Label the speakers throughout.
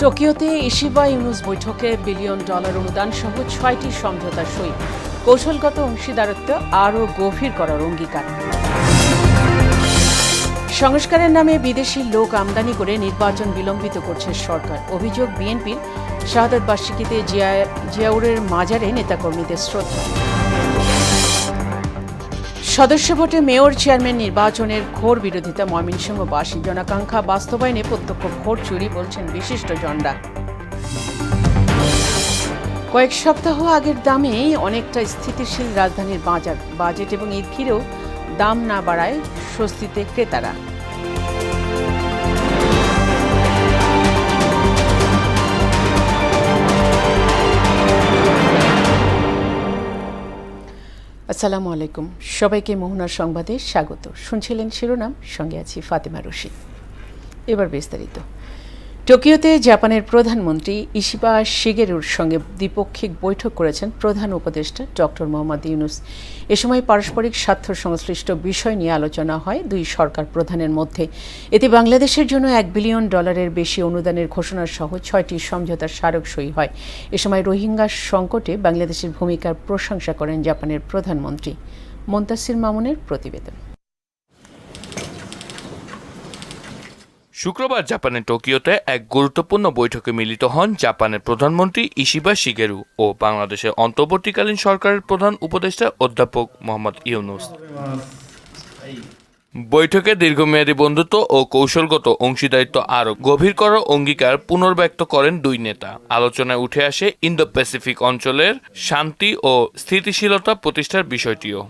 Speaker 1: টোকিওতে Ishiba Yunus বৈঠকে billion dollar অনুদান সহ ৬টি সমঝোতা সই, কৌশলগত অংশীদারত্ব আরও গভীর করার অঙ্গীকার। সংস্কারের নামে বিদেশি লোক আমদানি করে নির্বাচন বিলম্বিত করছে সরকার। অভিযোগ বিএনপির শাহাদাত বার্ষিকীতে জিয়াউরের মাজারে নেতাকর্মীদের শ্রদ্ধা। সদস্য ভোটে মেয়র চেয়ারম্যান নির্বাচনের ঘোর বিরোধিতা ময়মনসিংহবাসী, জনাকাঙ্ক্ষা বাস্তবায়নে প্রত্যক্ষ ভোট চুরি বলছেন বিশিষ্টজনরা। কয়েক সপ্তাহ আগের দামেই অনেকটা স্থিতিশীল রাজধানীর বাজার, বাজেট এবং ঈদ ঘিরেও দাম না বাড়ায় স্বস্তিতে ক্রেতারা। আসসালামু আলাইকুম, সবাইকে মোহনার সংবাদে স্বাগত। শুনছিলেন শিরোনাম, সঙ্গে আছি ফাতেমা রশিদ। এবার বিস্তারিত। টোকিওতে জাপানের প্রধানমন্ত্রী ইশিবা শিগেরুর সঙ্গে দ্বিপক্ষিক বৈঠক করেছেন প্রধান উপদেষ্টা ডক্টর মোহাম্মদ ইউনুস। এ সময় পারস্পরিক স্বার্থ সংশ্লিষ্ট বিষয় নিয়ে আলোচনা হয় দুই সরকার প্রধানের মধ্যে। এতে বাংলাদেশের জন্য $1 বিলিয়ন বেশি অনুদানের ঘোষণা সহ 6টি সমঝোতার স্মারক সই হয়। এ সময় রোহিঙ্গা সংকটে বাংলাদেশের ভূমিকার প্রশংসা করেন জাপানের প্রধানমন্ত্রী। মুনতাসির মামুনের প্রতিবেদন।
Speaker 2: শুক্রবার জাপানের টোকিওতে এক গুরুত্বপূর্ণ বৈঠকে মিলিত হন জাপানের প্রধানমন্ত্রী ইশিবা শিগেরু ও বাংলাদেশের অন্তর্বর্তীকালীন সরকারের প্রধান উপদেষ্টা অধ্যাপক মোহাম্মদ ইউনুস। বৈঠকে দীর্ঘমেয়াদী বন্ধুত্ব ও কৌশলগত অংশীদারিত্ব আরও গভীর করার অঙ্গীকার পুনর্ব্যক্ত করেন দুই নেতা। আলোচনায় উঠে আসে ইন্দো প্যাসিফিক অঞ্চলের শান্তি ও স্থিতিশীলতা প্রতিষ্ঠার বিষয়টিও।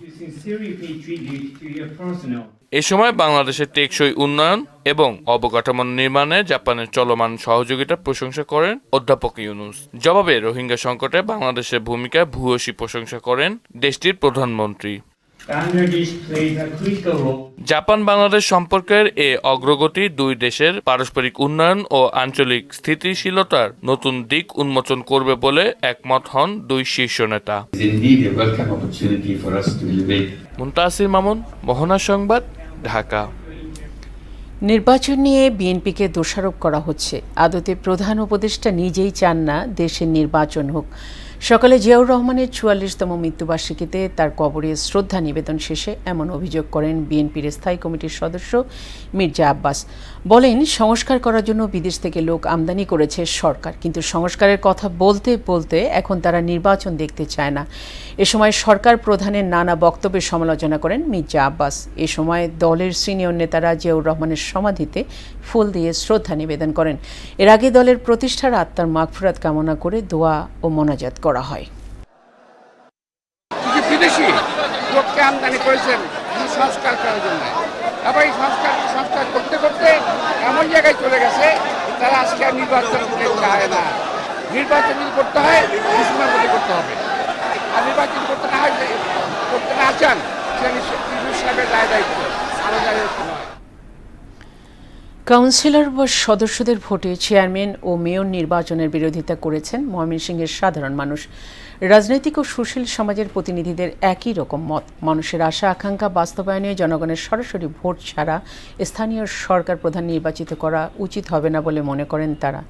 Speaker 2: এ সময় বাংলাদেশের টেকসই উন্নয়ন এবং অবকাঠামো নির্মাণে জাপানের চলমান সহযোগিতার প্রশংসা করেন অধ্যাপক ইউনুস। জবাবে রোহিঙ্গা সংকটে বাংলাদেশের ভূমিকায় ভূয়সী প্রশংসা করেন দেশটির প্রধানমন্ত্রী। জাপান বাংলাদেশ সম্পর্কের এ অগ্রগতি দুই দেশের পারস্পরিক উন্নয়ন ও আঞ্চলিক স্থিতিশীলতার নতুন দিক উন্মোচন করবে বলে একমত হন দুই শীর্ষ নেতা। মুনতাসির মামুন, মোহনা সংবাদ, ঢাকা।
Speaker 1: নির্বাচন নিয়ে বিএনপিকে দোষারোপ করা হচ্ছে। আদতে প্রধান উপদেষ্টা নিজেই চান না দেশের নির্বাচন হোক। সকালে জিয়াউর রহমানের 44তম মৃত্যুবার্ষিকীতে তার কবরে শ্রদ্ধা নিবেদন শেষে এমন অভিযোগ করেন বিএনপির স্থায়ী কমিটির সদস্য মির্জা আব্বাস। বলেন, সংস্কার করার জন্য বিদেশ থেকে লোক আমদানি করেছে সরকার, কিন্তু সংস্কারের কথা বলতে বলতে এখন তারা নির্বাচন দেখতে চায় না। এ সময় সরকার প্রধানের নানা বক্তব্যের সমালোচনা করেন মির্জা আব্বাস। এ সময় দলের সিনিয়র নেতারা জিয়াউর রহমানের সমাধিতে ফুল দিয়ে শ্রদ্ধা নিবেদন করেন। এর আগে দলের প্রতিষ্ঠার আত্মার মাগফিরাত কামনা করে দোয়া ও মোনাজাত করা হয়।
Speaker 3: বিদেশি লোককে আমদানি করেছেন সংস্কার করার জন্য, আবার এই সংস্কার করতে করতে এমন জায়গায় চলে গেছে তারা আজকে আর নির্বাচন করতে চায় না। নির্বাচন যদি করতে হয় মুসলমান মধ্যে করতে হবে, আর নির্বাচন করতে না চান সেটা দায়িত্ব নয়।
Speaker 1: কাউন্সিলর ও সদস্যদের ভোটে চেয়ারম্যান ও মেয়র নির্বাচনের বিরোধিতা করেছেন ময়মনসিংহের সাধারণ মানুষ। রাজনৈতিক ও সুশীল সমাজের প্রতিনিধিদের একই রকম মত। মানুষের আশা আকাঙ্ক্ষা বাস্তবায়নে জনগণের সরাসরি ভোট ছাড়া স্থানীয় সরকার প্রধান নির্বাচিত করা উচিত হবে না বলে মনে করেন তারা।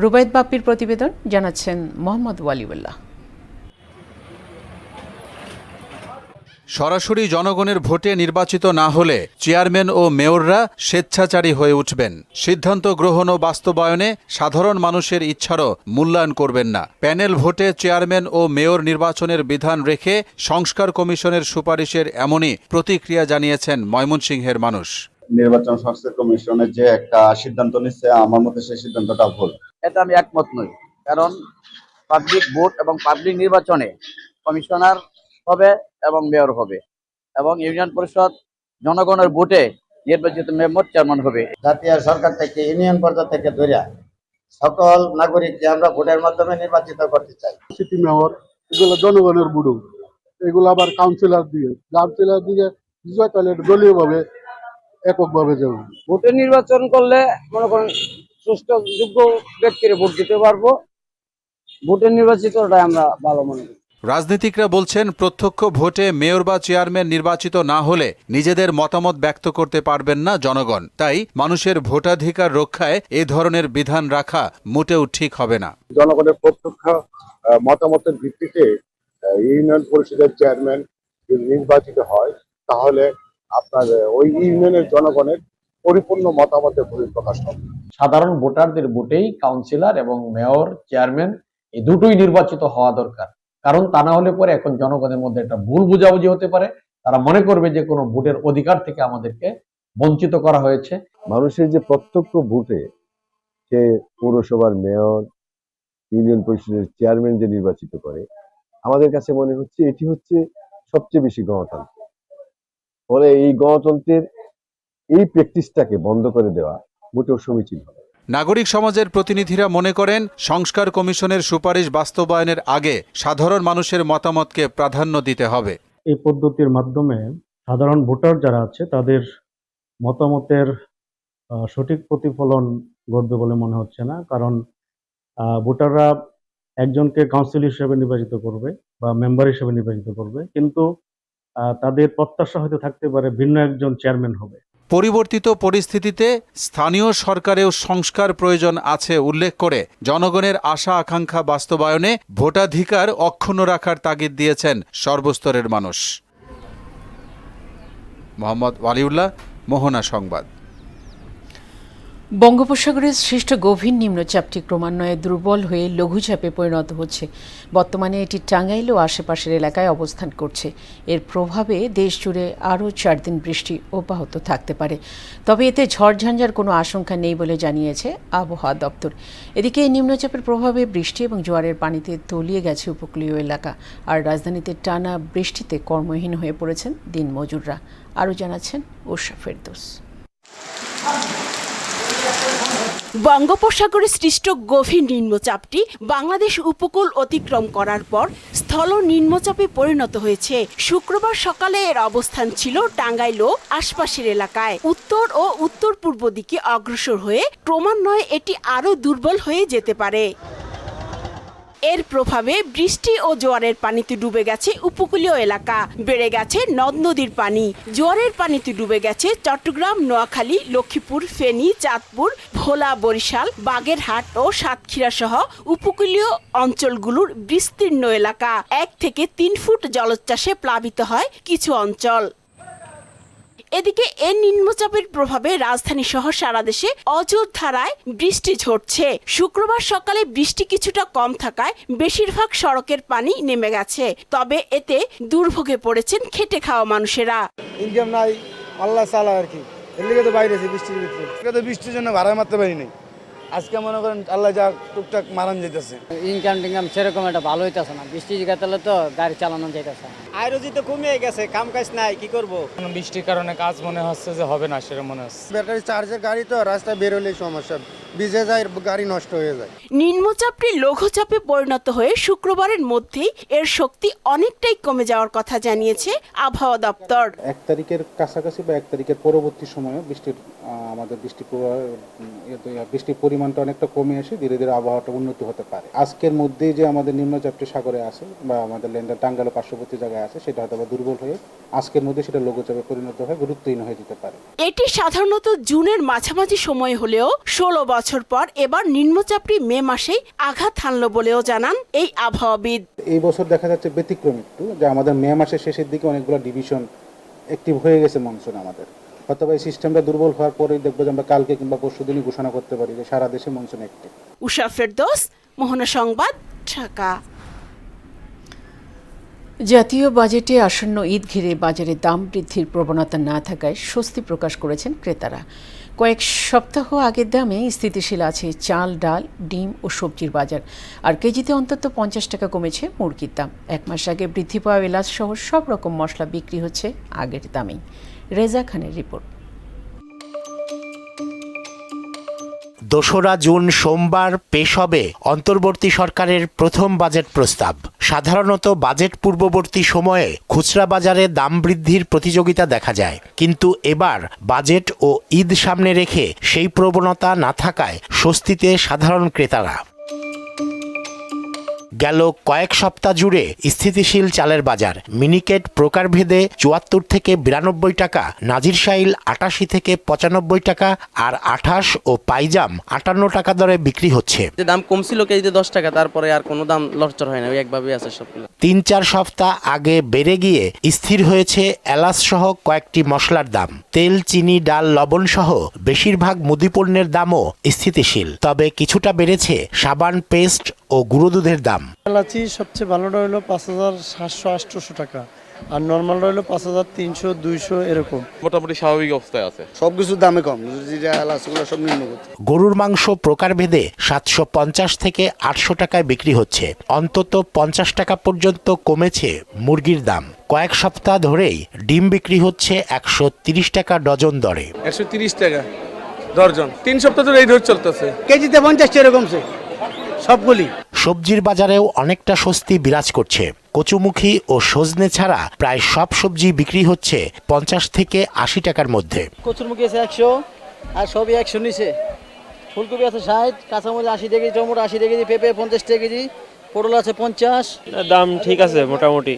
Speaker 1: রুবায়েত বাপ্পির প্রতিবেদন, জানাচ্ছেন মোহাম্মদ ওয়ালিউল্লাহ।
Speaker 4: সরাসরি জনগণের ভোটে নির্বাচিত না হলে চেয়ারম্যান ও মেয়ররা স্বেচ্ছাচারী হয়ে উঠবেন। সিদ্ধান্ত গ্রহণ ও বাস্তবায়নে সাধারণ মানুষের ইচ্ছারও মূল্যায়ন করবেন না। প্যানেল ভোটে চেয়ারম্যান ও মেয়র নির্বাচনের বিধান রেখে সংস্কার কমিশনের সুপারিশের এমনই প্রতিক্রিয়া জানিয়েছেন ময়মনসিংহের মানুষ।
Speaker 5: নির্বাচন সংস্কার কমিশনের যে একটা সিদ্ধান্ত নিচ্ছে, আমার মতে সেই সিদ্ধান্তটা ভুল।
Speaker 6: এটা আমি একমত নই, কারণ পাবলিক ভোট এবং পাবলিক নির্বাচনে কমিশনার হবে এবং মেয়র হবে, এবং ইউনিয়ন পরিষদ জনগণের ভোটে নির্বাচিত মেম্বার চেয়ারম্যান হবে।
Speaker 5: জাতীয় সরকার থেকে ইউনিয়ন পর্যায় থেকে ধরে সকল নাগরিককে আমরা ভোটের মাধ্যমে নির্বাচিত করতে চাই।
Speaker 7: সিটি মেয়র এগুলো জনগণের বুড়ো, এগুলো আবার কাউন্সিলর দিয়ে বিজয় তাহলে দলীয় ভাবে এককভাবে যাবে।
Speaker 6: ভোটে নির্বাচন করলে মনে করেন সুষ্ঠু যোগ্য ব্যক্তির ভোট দিতে পারবো। ভোটের নির্বাচিতটাই আমরা ভালো মনে করি।
Speaker 4: রাজনীতিকরা বলছেন প্রত্যক্ষ ভোটে মেয়র বা চেয়ারম্যান নির্বাচিত না হলে নিজেদের মতামত ব্যক্ত করতে পারবেন না জনগণ। তাই মানুষের ভোটাধিকার রক্ষায় এ ধরনের বিধান রাখা মোটেও ঠিক হবে না।
Speaker 7: জনগণের প্রত্যক্ষ মতামতের ভিত্তিতে ইউনিয়ন পরিষদের চেয়ারম্যান যদি নির্বাচিত হয়, তাহলে আপনার ওই ইউনিয়নের জনগণের পরিপূর্ণ মতামতের বহিঃপ্রকাশ হবে।
Speaker 8: সাধারণ ভোটারদের ভোটেই কাউন্সিলর এবং মেয়র, চেয়ারম্যান এই দুটোই নির্বাচিত হওয়া দরকার। কারণ তা না হলে পরে এখন জনগণের মধ্যে একটা ভুল বুঝাবুঝি হতে পারে, তারা মনে করবে যে কোনো ভোটের অধিকার থেকে আমাদেরকে বঞ্চিত করা হয়েছে।
Speaker 9: মানুষের যে প্রত্যক্ষ ভোটে সে পৌরসভার মেয়র, ইউনিয়ন পরিষদের চেয়ারম্যান যে নির্বাচিত করে, আমাদের কাছে মনে হচ্ছে এটি হচ্ছে সবচেয়ে বেশি গণতন্ত্র। ফলে এই গণতন্ত্রের এই প্র্যাকটিসটাকে বন্ধ করে দেওয়া মোটেও সমীচীন হবে।
Speaker 4: নাগরিক সমাজের প্রতিনিধিরা মনে করেন সংস্কার কমিশনের সুপারিশ বাস্তবায়নের আগে সাধারণ মানুষের মতামতকে প্রাধান্য দিতে হবে।
Speaker 10: এই পদ্ধতির মাধ্যমে সাধারণ ভোটার যারা আছে তাদের মতামতের সঠিক প্রতিফলন ঘটবে বলে মনে হচ্ছে না। কারণ ভোটাররা একজনকে কাউন্সিল হিসেবে নির্বাচিত করবে বা মেম্বার হিসেবে নির্বাচিত করবে, কিন্তু তাদের প্রত্যাশা হয়তো থাকতে পারে ভিন্ন একজন চেয়ারম্যান হবে।
Speaker 4: পরিবর্তিত পরিস্থিতিতে স্থানীয় সরকারেও সংস্কার প্রয়োজন আছে উল্লেখ করে জনগণের আশা আকাঙ্ক্ষা বাস্তবায়নে ভোটাধিকার অক্ষুণ্ণ রাখার তাগিদ দিয়েছেন সর্বস্তরের মানুষ। মোহাম্মদ ওয়ালিউল্লাহ, মোহনা সংবাদ।
Speaker 1: বঙ্গোপসাগরের সৃষ্ট গভীর নিম্নচাপটি ক্রমান্বয়ে দুর্বল হয়ে লঘুচাপে পরিণত হচ্ছে। বর্তমানে এটি টাঙ্গাইল ও আশেপাশের এলাকায় অবস্থান করছে। এর প্রভাবে দেশ জুড়ে আরও 4 দিন বৃষ্টি অব্যাহত থাকতে পারে। তবে এতে ঝড়ঝঞ্ঝার কোনো আশঙ্কা নেই বলে জানিয়েছে আবহাওয়া দপ্তর। এদিকে এই নিম্নচাপের প্রভাবে বৃষ্টি এবং জোয়ারের পানিতে তলিয়ে গেছে উপকূলীয় এলাকা। আর রাজধানীতে টানা বৃষ্টিতে কর্মহীন হয়ে পড়েছেন দিনমজুররা। আরও জানাচ্ছেন ওশা ফেরদৌস।
Speaker 11: বঙ্গোপসাগরে সৃষ্ট গভীর নিম্নচাপটি বাংলাদেশ উপকূল অতিক্রম করার পর স্থল নিম্নচাপে পরিণত হয়েছে। শুক্রবার সকালে এর অবস্থান ছিল টাঙ্গাইল ও আশপাশের এলাকায়। উত্তর ও উত্তর পূর্ব দিকে অগ্রসর হয়ে ক্রমান্বয়ে এটি আরও দুর্বল হয়ে যেতে পারে। এর প্রভাবে বৃষ্টি ও জোয়ারের পানিতে ডুবে গেছে উপকূলীয় এলাকা, বেড়ে গেছে নদ নদীর পানি। জোয়ারের পানিতে ডুবে গেছে চট্টগ্রাম, নোয়াখালী, লক্ষ্মীপুর, ফেনী, চাঁদপুর, ভোলা, বরিশাল, বাগেরহাট ও সাতক্ষীরা সহ উপকূলীয় অঞ্চলগুলোর বিস্তীর্ণ এলাকা। 1 থেকে 3 ফুট জলোচ্ছ্বাসে প্লাবিত হয় কিছু অঞ্চল। এদিকে এই নিম্নচাপের প্রভাবে রাজধানী সহ সারা দেশে অঝোর ধারায় বৃষ্টি ঝরছে। শুক্রবার সকালে বৃষ্টি কিছুটা কম থাকায় বেশিরভাগ সড়কের পানি নেমে গেছে। তবে এতে দুর্ভোগে পড়েছেন খেটে খাওয়া মানুষেরা।
Speaker 12: ইনকাম নাই, আল্লাহ চালা আর কি, এর লিগে তো বাইরে আছে বৃষ্টির ভিতরে। বৃষ্টির জন্য ভাড়া মারতে পারি নাই। আজকে মনে করেন আল্লাহ যা টুকটাক মারান যাইতেছে।
Speaker 13: ইনকাম টিনকাম সেরকম একটা ভালো হইতেছে না, বৃষ্টি জিগাতেলে তো গাড়ি চালানো যাইতেছে।
Speaker 12: আয় রুজি তো কমিয়ে গেছে, কাম কাজ নাই, কি করবো?
Speaker 14: বৃষ্টির কারণে কাজ মনে হচ্ছে যে হবে না, সেরকম মনে হচ্ছে।
Speaker 12: ব্যাটারি চার্জের গাড়ি তো রাস্তায় বের হলেই সমস্যা, ভিজে যায়, গাড়ি নষ্ট হয়ে যায়।
Speaker 11: নিম্নচাপটি লঘুচাপে পরিণত হয়ে শুক্রবারের মধ্যেই এর শক্তি অনেকটাই কমে যাওয়ার কথা জানিয়েছে আবহাওয়া দপ্তর।
Speaker 15: 1 তারিখের কাছাকাছি বা 1 তারিখের পরবর্তী সময়ে আমাদের বৃষ্টির পরিমাণটা অনেকটা কমে এসে ধীরে ধীরে আবহাওয়াটা উন্নতি হতে পারে। আজকের মধ্যেই যে আমাদের নিম্নচাপটি সাগরে আছে বা আমাদের লেন্ডার টাঙ্গাইল পার্শ্ববর্তী জায়গায় আছে, সেটা হয়তো দুর্বল হয়ে আজকের মধ্যে সেটা লঘুচাপে পরিণত হয়ে গুরুত্বহীন হয়ে যেতে পারে।
Speaker 11: এটি সাধারণত জুনের মাঝামাঝি সময় হলেও 16 বছর পর এবার নিম্নচাপটি মে মাসেই আঘাত হানল বলেও জানান এই আবহাওয়াবিদ।
Speaker 15: এই বছর দেখা যাচ্ছে ব্যতিক্রম একটু, যে আমাদের মে মাসের শেষের দিকে অনেকগুলো ডিভিশন অ্যাক্টিভ হয়ে গেছে মনসুন আমাদের। হয়তো এই সিস্টেমটা দুর্বল হওয়ার পরেই দেখবো যে আমরা কালকে কিংবা পরশুদিনই ঘোষণা করতে পারি যে সারা দেশে মনসুন অ্যাক্টিভ।
Speaker 11: উষা ফেরদৌস, মোহনা সংবাদ, ঢাকা।
Speaker 1: জাতীয় বাজেটে আসন্ন ঈদ ঘিরে বাজারে দাম বৃদ্ধির প্রবণতা না থাকায় স্বস্তি প্রকাশ করেছেন ক্রেতারা। কয়েক সপ্তাহ আগের দামে স্থিতিশীল আছে চাল, ডাল, ডিম ও সবজির বাজার। আর কেজিতে অন্তত 50 টাকা কমেছে মুরগির দাম। 1 মাস আগে বৃদ্ধি পাওয়া এলাচ সহ সব রকম মশলা বিক্রি হচ্ছে আগের দামেই। রেজা খানের রিপোর্ট।
Speaker 16: 2 জুন সোমবার পেশ হবে অন্তর্বর্তী সরকারের প্রথম বাজেট প্রস্তাব। সাধারণত বাজেট পূর্ববর্তী সময়ে খুচরা বাজারে দাম বৃদ্ধির প্রতিযোগিতা দেখা যায়, কিন্তু এবার বাজেট ও ঈদ সামনে রেখে সেই প্রবণতা না থাকায় স্বস্তিতে সাধারণ ক্রেতারা। গেল কয়েক সপ্তাহ জুড়ে স্থিতিশীল চালের বাজার। মিনিকেট প্রকারভেদে ৭৪ থেকে ৯২ টাকা, নাজিরশাইল ৮৮ থেকে ৯৫ টাকা, আর আঠাশ ও পাইজাম ৫৮ টাকা দরে বিক্রি হচ্ছে।
Speaker 6: দাম কমছিল কেজিতে 10 টাকা, তারপরে আর কোনো দাম লরচর হয় না, ওই একভাবেই আছে সবগুলো।
Speaker 16: ৩-৪ সপ্তাহ আগে বেড়ে গিয়ে স্থির হয়েছে এলাচ সহ কয়েকটি মশলার দাম। তেল, চিনি, ডাল, লবণ সহ বেশিরভাগ মুদিপণ্যের দামও স্থিতিশীল, তবে কিছুটা বেড়েছে সাবান, পেস্ট ও গুঁড়ো দুধের দাম।
Speaker 12: এলাচি সবচেয়ে ভালোটা হলো ৫,৭০০-৮০০ টাকা, আর নর্মালটা হলো ৫,৩০০-২০০ এরকম।
Speaker 14: মোটামুটি স্বাভাবিক অবস্থায় আছে,
Speaker 12: সবকিছুর দামে কম, জিরা এলাচগুলো সব নিম্নগতি।
Speaker 16: গরুর মাংস প্রকারভেদে ৭৫০ থেকে ৮০০ টাকায় বিক্রি হচ্ছে। অন্তত ৫০ টাকা পর্যন্ত কমেছে মুরগির দাম। কয়েক সপ্তাহ ধরেই ডিম বিক্রি হচ্ছে ১৩০ টাকা ডজন দরে।
Speaker 12: ১৩০ টাকা দর্জন, ৩ সপ্তাহ ধরে এই দর চলতেছে। কেজিতে ৫০ টাকা কমছে সবগুলি।
Speaker 16: সবজির বাজারেও অনেকটা স্বস্তি বিরাজ করছে। কচুমুখী ও সজনে ছাড়া প্রায় সব সবজি বিক্রি হচ্ছে ৫০ থেকে ৮০ টাকার মধ্যে।
Speaker 13: কচুরমুখী আছে ১০০, আর সবই ১০০ নিচে। ফুলকপি আছে ৬০, কাঁচামরিচ ৮০ টাকা কেজি, টমেটো ৮০ টাকা কেজি, পেঁপে ৫০ টাকা কেজি, পটল আছে ৫০।
Speaker 14: দাম ঠিক আছে মোটামুটি,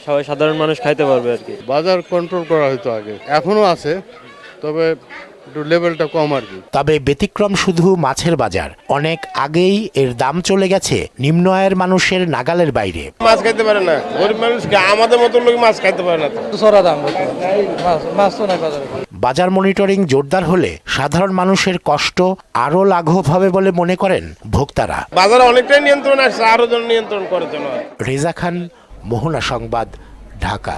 Speaker 14: সবাই সাধারণ মানুষ খাইতে পারবে আর কি।
Speaker 7: বাজার কন্ট্রোল করা হয়তো আগে, এখনো আছে, তবে একটু লেভেলটা কম আর কি।
Speaker 16: তবে ব্যতিক্রম শুধু মাছের বাজার। অনেক আগেই এর দাম চলে গেছে নিম্ন আয়ের মানুষের নাগালের বাইরে।
Speaker 7: মাছ খাইতে পারে না গরিব মানুষ, আমাদের মতো লোক মাছ খাইতে পারে না।
Speaker 12: সরা দাম মাছ তো না বাজারে।
Speaker 16: বাজার মনিটরিং জোরদার হলে সাধারণ মানুষের কষ্ট আরও লাঘব হবে বলে মনে করেন ভোক্তারা।
Speaker 7: বাজারে অনেকটাই নিয়ন্ত্রণ আসছে, আরো জন নিয়ন্ত্রণ করার জন্য।
Speaker 16: রেজা খান, মোহনা সংবাদ, ঢাকা।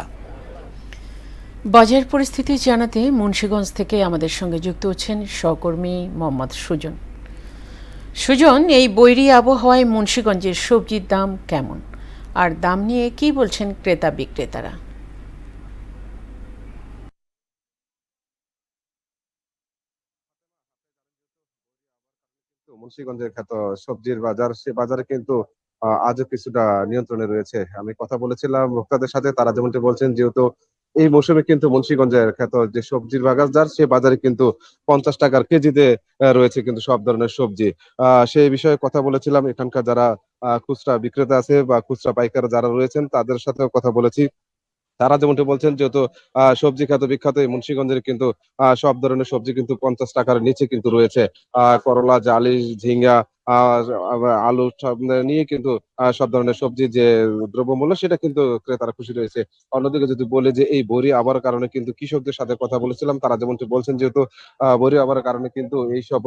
Speaker 1: বাজার পরিস্থিতি জানাতে মুন্সিগঞ্জ থেকে আমাদের সঙ্গে যুক্ত হচ্ছেন সহকর্মী মোহাম্মদ সুজন। সুজন, এই বৈরী আবহাওয়ায় মুন্সিগঞ্জের সবজির দাম কেমন, আর দাম নিয়ে কি বলছেন ক্রেতা বিক্রেতারা?
Speaker 7: মুন্সিগঞ্জের খ্যাত সবজির বাজার, সে বাজারে কিন্তু আজও কিছুটা নিয়ন্ত্রণে রয়েছে। আমি কথা বলেছিলাম ভোক্তাদের সাথে, তারা যেমনটি বলছেন, যেহেতু এই মৌসুমে কিন্তু মুন্সিগঞ্জের খ্যাত যে সবজির বাজার, সে বাজারে কিন্তু ৫০ টাকার কেজিতে রয়েছে কিন্তু সব ধরনের সবজি। সেই বিষয়ে কথা বলেছিলাম। এখানকার যারা খুচরা বিক্রেতা আছে বা খুচরা পাইকার যারা রয়েছেন, তাদের সাথেও কথা বলেছি। তারা যেমনটি বলছেন, যেহেতু সবজি খ্যাত বিখ্যাত এই মুন্সিগঞ্জের কিন্তু সব ধরনের সবজি কিন্তু ৫০ টাকার নিচে কিন্তু রয়েছে। করলা, জালি, ঝিঙ্গা, আলু সব নিয়ে কিন্তু সব ধরনের সবজি যে দ্রব্যমূল্য, সেটা কিন্তু ক্রেতারা খুশি রয়েছে। অন্যদিকে যদি বলি যে এই বৈরী আবহাওয়ার কারণে কিন্তু কৃষকদের সাথে কথা বলেছিলাম, তারা যেমনটি বলছেন, যেহেতু বৈরী আবহাওয়ার কারণে কিন্তু এইসব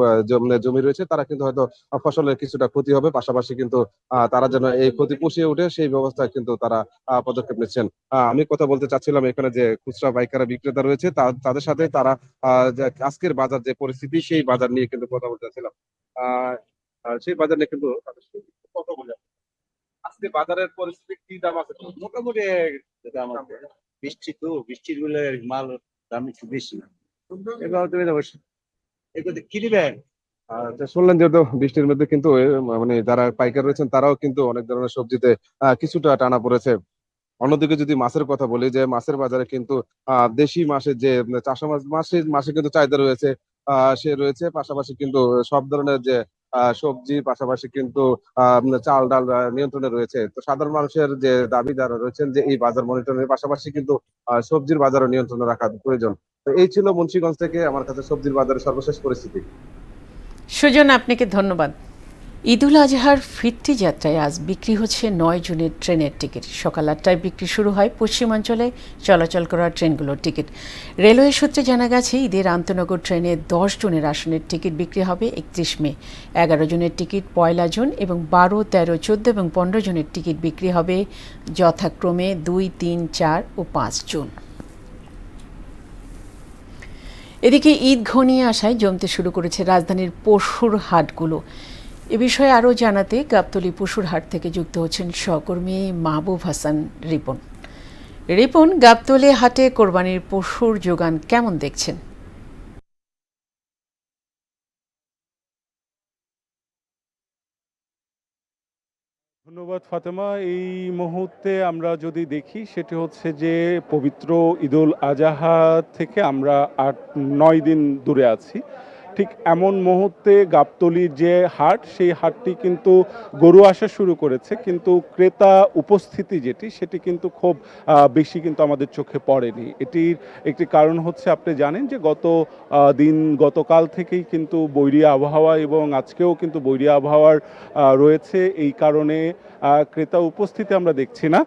Speaker 7: জমি রয়েছে, তারা কিন্তু হয়তো ফসলের কিছুটা ক্ষতি হবে, পাশাপাশি কিন্তু তারা যেন এই ক্ষতি পুষিয়ে ওঠে সেই ব্যবস্থায় কিন্তু তারা পদক্ষেপ নিচ্ছেন। আমি কথা বলতে চাচ্ছিলাম এখানে যে খুচরা পাইকারি বিক্রেতা রয়েছে, তাদের সাথে তারা যে আজকের বাজার যে পরিস্থিতি, সেই বাজার নিয়ে কিন্তু কথা বলতে চাচ্ছিলাম। সেই বাজার নিয়ে কিন্তু তাদের সঙ্গে কথা বলে আজকে বাজারের পরিস্থিতি কি দাম আছে?
Speaker 5: মোটামুটি দাম আছে, বৃষ্টির বলে মাল দাম একটু বেশি। এবার তুমি এগুলো কি দিবেন?
Speaker 7: শুনলেন যেহেতু বৃষ্টির মধ্যে কিন্তু মানে যারা পাইকার রয়েছেন, তারাও কিন্তু অনেক ধরনের সবজিতে কিছুটা টানা পড়েছে। অন্যদিকে যদি মাছের কথা বলি, যে মাছের বাজারে কিন্তু দেশি মাছের যে চাষা মাছে কিন্তু চাহিদা রয়েছে, সে রয়েছে। পাশাপাশি কিন্তু সব ধরনের যে সবজি, পাশাপাশি কিন্তু চাল ডাল নিয়ন্ত্রণে রয়েছে। তো সাধারণ মানুষের যে দাবি যারা রয়েছেন, যে এই বাজার মনিটরিংয়ের পাশাপাশি কিন্তু সবজির বাজারও নিয়ন্ত্রণে রাখা প্রয়োজন। তো এই ছিল মুন্সিগঞ্জ থেকে আমার কাছে সবজির বাজারের সর্বশেষ পরিস্থিতি।
Speaker 1: সুজন, আপনাকে ধন্যবাদ। ঈদুল আজহার ফিরতি যাত্রায় আজ বিক্রি হচ্ছে ৯ জুনের ট্রেনের টিকিট। সকাল ৮টায় বিক্রি শুরু হয় পশ্চিমাঞ্চলে চলাচল করা ট্রেনগুলোর টিকিট। রেলওয়ে সূত্রে জানা গেছে, ঈদের আন্তনগর ট্রেনে ১০ জনের আসনের টিকিট বিক্রি হবে ৩১ মে, ১১ জনের টিকিট ১ জুন এবং ১২, ১৩, ১৪ এবং ১৫ জনের টিকিট বিক্রি হবে যথাক্রমে ২, ৩, ৪ ও ৫ জুন। এদিকে ঈদ ঘনিয়ে আসায় জমতে শুরু করেছে রাজধানীর পশুর হাটগুলো। এ বিষয়ে আরও জানাতে গাবতলী পশুর হাট থেকে যুক্ত হচ্ছেন সহকর্মী মাহবুব হাসান রিপন। রিপন, গাবতলী হাটে কোরবানির পশুর যোগান কেমন দেখছেন?
Speaker 17: ধন্যবাদ ফাতেমা। এই মুহূর্তে আমরা যদি দেখি, সেটি হচ্ছে যে পবিত্র ঈদুল আজহা থেকে আমরা ৮-৯ দিন দূরে আছি। ঠিক এমন মুহূর্তে গাবতলীর যে হাট, সেই হাটটি কিন্তু গরু আসা শুরু করেছে, কিন্তু ক্রেতা উপস্থিতি সেটি কিন্তু খুব বেশি কিন্তু আমাদের চোখে পড়েনি। এটির একটি কারণ হচ্ছে, আপনি জানেন যে গতকাল থেকেই কিন্তু বৈরী আবহাওয়া এবং আজকেও কিন্তু বৈরী আবহাওয়ার রয়েছে, এই কারণে ক্রেতা উপস্থিতি আমরা দেখছি না।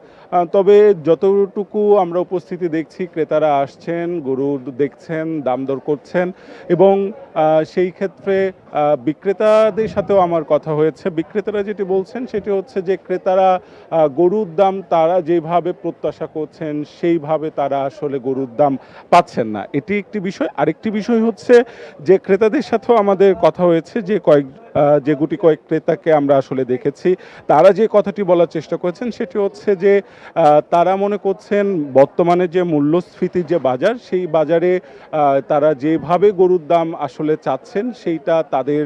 Speaker 17: তবে যতটুকু আমরা উপস্থিতি দেখছি, ক্রেতারা আসছেন, গরু দেখছেন, দাম দর করছেন এবং সেই ক্ষেত্রে বিক্রেতাদের সাথেও আমার কথা হয়েছে। বিক্রেতারা যেটি বলছেন সেটি হচ্ছে যে ক্রেতারা গরুর দাম তারা যেভাবে প্রত্যাশা করছেন সেইভাবে তারা আসলে গরুর দাম পাচ্ছেন না, এটি একটি বিষয়। আরেকটি বিষয় হচ্ছে যে ক্রেতাদের সাথেও আমাদের কথা হয়েছে, যে গুটি কয়েক ক্রেতাকে আমরা আসলে দেখেছি, তারা যে কথাটি বলার চেষ্টা করেছেন সেটি হচ্ছে যে তারা মনে করছেন বর্তমানে যে মূল্যস্ফীতির যে বাজার, সেই বাজারে তারা যেভাবে গরুর দাম আসলে চাচ্ছেন সেইটা তাদের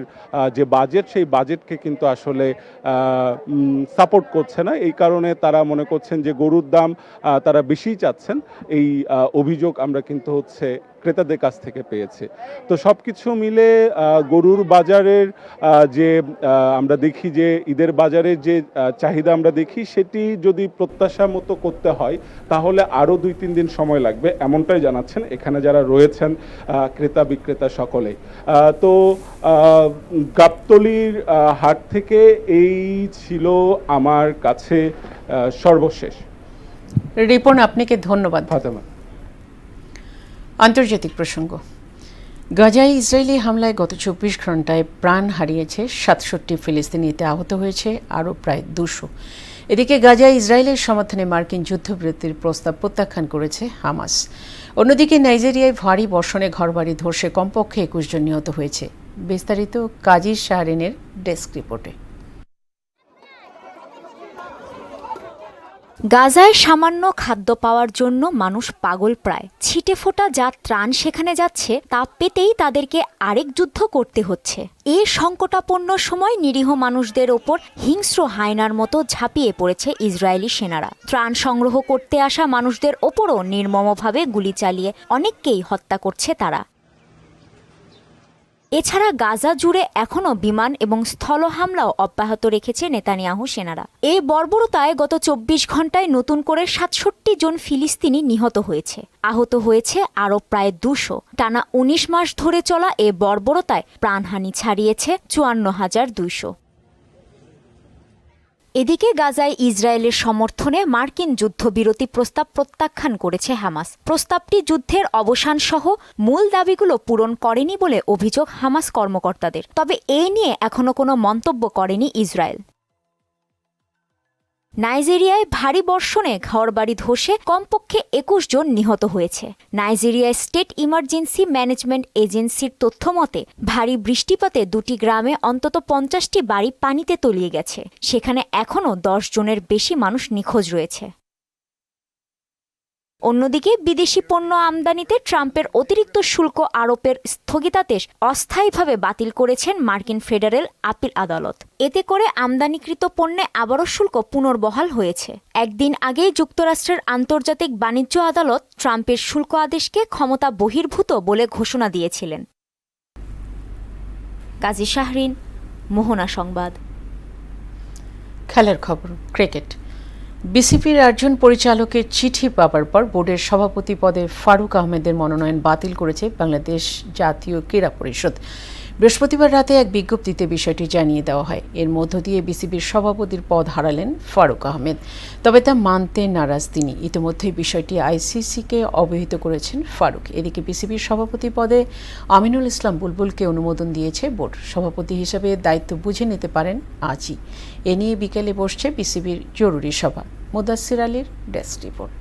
Speaker 17: যে বাজেট, সেই বাজেটকে কিন্তু আসলে সাপোর্ট করছে না। এই কারণে তারা মনে করছেন যে গরুর দাম তারা বেশিই চাচ্ছেন। এই অভিযোগ আমরা কিন্তু হচ্ছে ক্রেতাদের কাছ থেকে পেয়েছে। তো সব কিছু মিলে গরুর বাজারের যে আমরা দেখি যে ঈদের বাজারের যে চাহিদা আমরা দেখি, সেটি যদি প্রত্যাশা মতো করতে হয় তাহলে আরও 2-3 দিন সময় লাগবে, এমনটাই জানাচ্ছেন এখানে যারা রয়েছেন ক্রেতা বিক্রেতা সকলেই। তো গাবতলীর হাট থেকে এই ছিল আমার কাছে সর্বশেষ।
Speaker 1: রিপন, আপনাকে ধন্যবাদ।
Speaker 17: ফাতেমা।
Speaker 1: আন্তর্জাতিক প্রসঙ্গ। গাজায় ইসরায়েলি হামলায় গত 24 ঘন্টায় প্রাণ হারিয়েছে 67 ফিলিস্তিনি, এতে আহত হয়েছে আরও প্রায় 200। এদিকে গাজায় ইসরায়েলের সমর্থনে মার্কিন যুদ্ধবিরতির প্রস্তাব প্রত্যাখ্যান করেছে হামাস। অন্যদিকে নাইজেরিয়ায় ভারী বর্ষণে ঘরবাড়ি ধসে কমপক্ষে 21 জন নিহত হয়েছে। বিস্তারিত কাজী শাহরিনের ডেস্ক রিপোর্টে।
Speaker 18: গাজায় সামান্য খাদ্য পাওয়ার জন্য মানুষ পাগল প্রায়। ছিটে ফোটা যা ত্রাণ সেখানে যাচ্ছে তা পেতেই তাদেরকে আরেক যুদ্ধ করতে হচ্ছে। এ সংকটাপন্ন সময় নিরীহ মানুষদের ওপর হিংস্র হায়নার মতো ঝাঁপিয়ে পড়েছে ইসরায়েলি সেনারা। ত্রাণ সংগ্রহ করতে আসা মানুষদের ওপরও নির্মমভাবে গুলি চালিয়ে অনেককেই হত্যা করছে তারা। এছাড়া গাজা জুড়ে এখনও বিমান এবং স্থল হামলাও অব্যাহত রেখেছে নেতানিয়াহু সেনারা। এই বর্বরতায় গত 24 ঘন্টায় নতুন করে 67 জন ফিলিস্তিনি নিহত হয়েছে, আহত হয়েছে আরও প্রায় 200। টানা 19 মাস ধরে চলা এ বর্বরতায় প্রাণহানি ছাড়িয়েছে 54,200। এদিকে গাজায় ইসরায়েলের সমর্থনে মার্কিন যুদ্ধবিরতি প্রস্তাব প্রত্যাখ্যান করেছে হামাস। প্রস্তাবটি যুদ্ধের অবসান সহ মূল দাবিগুলো পূরণ করেনি বলে অভিযোগ হামাস কর্মকর্তাদের। তবে এ নিয়ে এখনো কোনো মন্তব্য করেনি ইসরায়েল। নাইজেরিয়ায় ভারী বর্ষণে ঘরবাড়ি ধসে কমপক্ষে 21 জন নিহত হয়েছে। নাইজেরিয়ায় স্টেট ইমার্জেন্সি ম্যানেজমেন্ট এজেন্সির তথ্য মতে ভারী বৃষ্টিপাতে 2টি গ্রামে অন্তত 50টি বাড়ি পানিতে তলিয়ে গেছে। সেখানে এখনও 10 জনের বেশি মানুষ নিখোঁজ রয়েছে। অন্যদিকে বিদেশি পণ্য আমদানিতে ট্রাম্পের অতিরিক্ত শুল্ক আরোপের স্থগিতাদেশ অস্থায়ীভাবে বাতিল করেছেন মার্কিন ফেডারেল আপিল আদালত। এতে করে আমদানিকৃত পণ্যে আবারও শুল্ক পুনর্বহাল হয়েছে। একদিন আগেই যুক্তরাষ্ট্রের আন্তর্জাতিক বাণিজ্য আদালত ট্রাম্পের শুল্ক আদেশকে ক্ষমতা বহির্ভূত বলে ঘোষণা দিয়েছিলেন। কাজী শাহরিন, মোহনা সংবাদ।
Speaker 1: খেলার খবর। ক্রিকেট। বিসিবির 8 জন পরিচালকের চিঠি পাওয়ার পর বোর্ডের সভাপতি পদে ফারুক আহমেদের মনোনয়ন বাতিল করেছে বাংলাদেশ জাতীয় ক্রীড়া পরিষদ। বৃহস্পতিবার রাতে এক বিজ্ঞপ্তিতে বিষয়টি জানিয়ে দেওয়া হয়। এর মধ্য দিয়ে বিসিবির সভাপতির পদ হারালেন ফারুক আহমেদ। তবে তা মানতে নারাজ তিনি। ইতিমধ্যেই বিষয়টি আইসিসিকে অবহিত করেছেন ফারুক। এদিকে বিসিবির সভাপতি পদে আমিনুল ইসলাম বুলবুলকে অনুমোদন দিয়েছে বোর্ড। সভাপতি হিসেবে দায়িত্ব বুঝে নিতে পারেন আজই। এ নিয়ে বিকেলে বসছে বিসিবির জরুরি সভা। মুদাসসির আলীর ডেস্ক রিপোর্ট।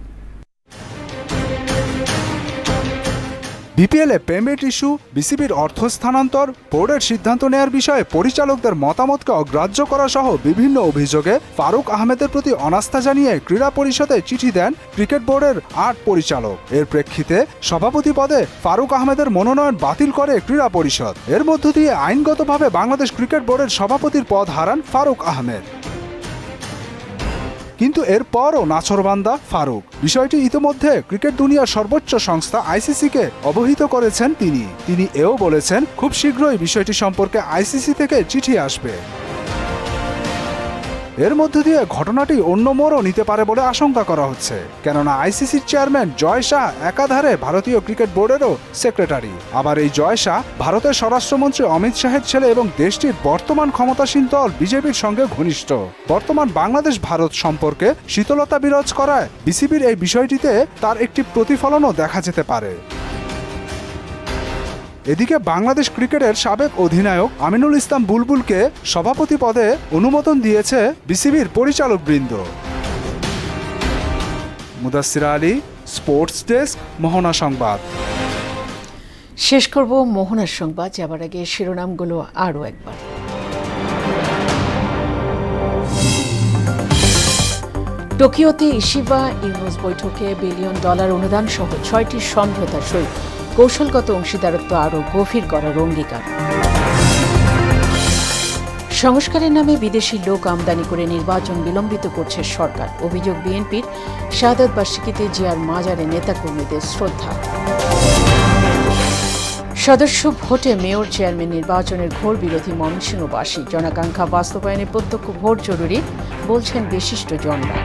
Speaker 19: বিপিএলে পেমেন্ট ইস্যু, বিসিবির অর্থ স্থানান্তর, বোর্ডের সিদ্ধান্ত নেয়ার বিষয়ে পরিচালকদের মতামতকে অগ্রাহ্য করা সহ বিভিন্ন অভিযোগে ফারুক আহমেদের প্রতি অনাস্থা জানিয়ে ক্রীড়া পরিষদে চিঠি দেন ক্রিকেট বোর্ডের 8 পরিচালক। এর প্রেক্ষিতে সভাপতি পদে ফারুক আহমেদের মনোনয়ন বাতিল করে ক্রীড়া পরিষদ। এর মধ্য দিয়ে আইনগতভাবে বাংলাদেশ ক্রিকেট বোর্ডের সভাপতির পদ হারান ফারুক আহমেদ। কিন্তু এরপরও নাছোড়বান্দা ফারুক। বিষয়টি ইতোমধ্যে ক্রিকেট দুনিয়ার সর্বোচ্চ সংস্থা আইসিসিকে অবহিত করেছেন তিনি এও বলেছেন খুব শীঘ্রই বিষয়টি সম্পর্কে আইসিসি থেকে চিঠি আসবে। এর মধ্য দিয়ে ঘটনাটি অন্য মোড়ও নিতে পারে বলে আশঙ্কা করা হচ্ছে, কেননা আইসিসির চেয়ারম্যান জয় শাহ একাধারে ভারতীয় ক্রিকেট বোর্ডেরও সেক্রেটারি। আবার এই জয় শাহ ভারতের স্বরাষ্ট্রমন্ত্রী অমিত শাহের ছেলে এবং দেশটির বর্তমান ক্ষমতাসীন দল বিজেপির সঙ্গে ঘনিষ্ঠ। বর্তমান বাংলাদেশ ভারত সম্পর্কে শীতলতা বিরাজ করায় বিসিবির এই বিষয়টিতে তার একটি প্রতিফলনও দেখা যেতে পারে। এদিকে বাংলাদেশ ক্রিকেটের সাবেক অধিনায়ক আমিনুল ইসলাম বুলবুলকে সভাপতি পদে অনুমোদন দিয়েছে বিসিবির পরিচালকবৃন্দ। মুদাসসির আলী, স্পোর্টস ডেস্ক, মোহনা সংবাদ।
Speaker 1: শেষ করব মোহনার সংবাদ, যাবার আগে শিরোনামগুলো আরও একবার। টোকিওতে ইশিবা ইউনুস বৈঠকে $1 বিলিয়ন অনুদান সহ 6টি সমঝোতা সই, কৌশলগত অংশীদারত্ব আরও গভীর করার অঙ্গীকার। সংস্কারের নামে বিদেশি লোক আমদানি করে নির্বাচন বিলম্বিত করছে সরকার, অভিযোগ বিএনপির। শাহাদাত বার্ষিকীতে জিয়ার মাজারে নেতাকর্মীদের শ্রদ্ধা। সদস্য ভোটে মেয়র চেয়ারম্যান নির্বাচনের ঘোর বিরোধী ময়মনসিংহবাসী, জনাকাঙ্ক্ষা বাস্তবায়নে প্রত্যক্ষ ভোট জরুরি বলছেন বিশিষ্টজনরা।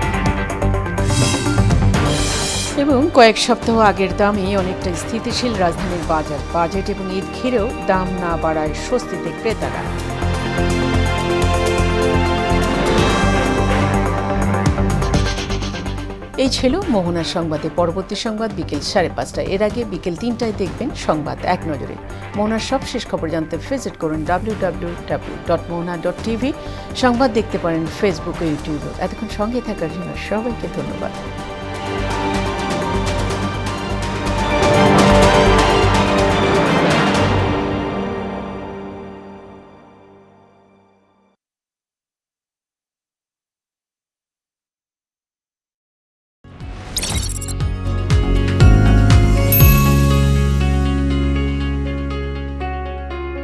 Speaker 1: এবং কয়েক সপ্তাহ আগের দামে অনেকটা স্থিতিশীল রাজধানীর বাজার, বাজেট এবং ঈদ ঘিরেও দাম না বাড়ায় স্বস্তিতে ক্রেতারা। এই ছিল মোহনার সংবাদে। পরবর্তী সংবাদ বিকেল 5:30। এর আগে বিকেল 3টায় দেখবেন সংবাদ এক নজরে। মোহনার সব শেষ খবর জানতে ভিজিট করুন www.mohana.tv। সংবাদ দেখতে পারেন ফেসবুক ও ইউটিউবে। এতক্ষণ সঙ্গে থাকার জন্য সবাইকে ধন্যবাদ।